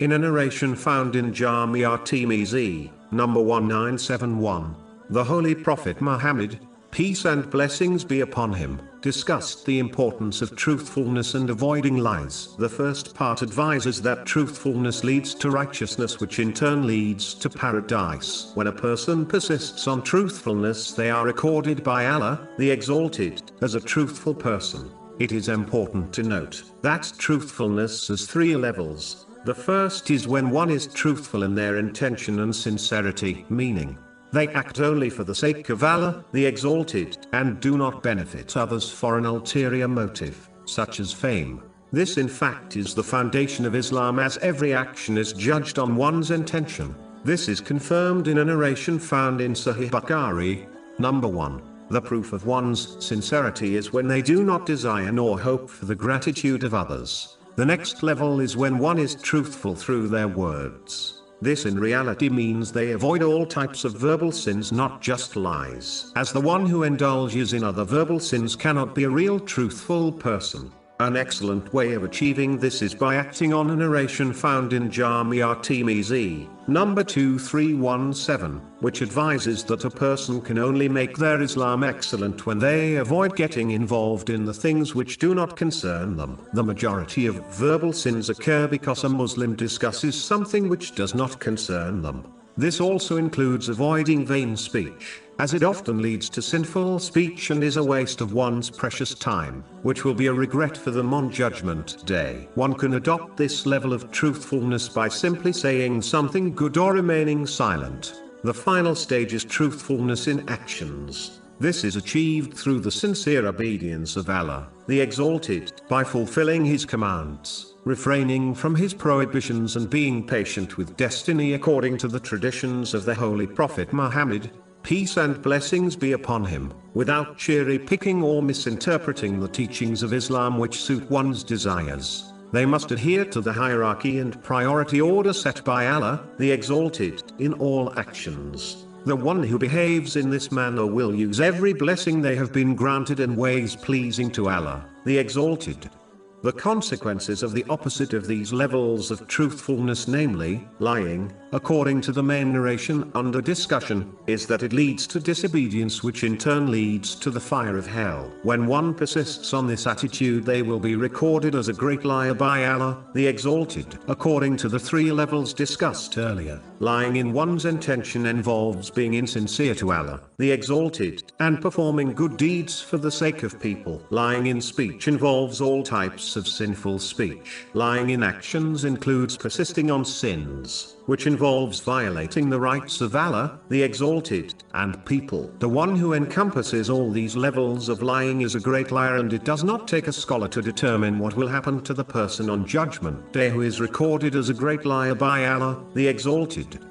In a narration found in Jami' at-Tirmidhi, number 1971, the Holy Prophet Muhammad, peace and blessings be upon him, discussed the importance of truthfulness and avoiding lies. The first part advises that truthfulness leads to righteousness, which in turn leads to paradise. When a person persists on truthfulness, they are recorded by Allah, the Exalted, as a truthful person. It is important to note that truthfulness has three levels. The first is when one is truthful in their intention and sincerity, meaning they act only for the sake of Allah, the Exalted, and do not benefit others for an ulterior motive, such as fame. This in fact is the foundation of Islam, as every action is judged on one's intention. This is confirmed in a narration found in Sahih Bukhari, number 1. The proof of one's sincerity is when they do not desire nor hope for the gratitude of others. The next level is when one is truthful through their words. This in reality means they avoid all types of verbal sins, not just lies, as the one who indulges in other verbal sins cannot be a real truthful person. An excellent way of achieving this is by acting on a narration found in Jami' at-Tirmidhi, number 2317, which advises that a person can only make their Islam excellent when they avoid getting involved in the things which do not concern them. The majority of verbal sins occur because a Muslim discusses something which does not concern them. This also includes avoiding vain speech, as it often leads to sinful speech and is a waste of one's precious time, which will be a regret for them on Judgment Day. One can adopt this level of truthfulness by simply saying something good or remaining silent. The final stage is truthfulness in actions. This is achieved through the sincere obedience of Allah, the Exalted, by fulfilling His commands, refraining from His prohibitions, and being patient with destiny according to the traditions of the Holy Prophet Muhammad, peace and blessings be upon him, without cherry-picking or misinterpreting the teachings of Islam which suit one's desires. They must adhere to the hierarchy and priority order set by Allah, the Exalted, in all actions. The one who behaves in this manner will use every blessing they have been granted in ways pleasing to Allah, the Exalted. The consequences of the opposite of these levels of truthfulness, namely, lying, according to the main narration under discussion, is that it leads to disobedience, which in turn leads to the fire of hell. When one persists on this attitude, they will be recorded as a great liar by Allah, the Exalted. According to the three levels discussed earlier, lying in one's intention involves being insincere to Allah, the Exalted, and performing good deeds for the sake of people. Lying in speech involves all types of sinful speech. Lying in actions includes persisting on sins, which involves violating the rights of Allah, the Exalted, and people. The one who encompasses all these levels of lying is a great liar, and it does not take a scholar to determine what will happen to the person on Judgment Day who is recorded as a great liar by Allah, the Exalted.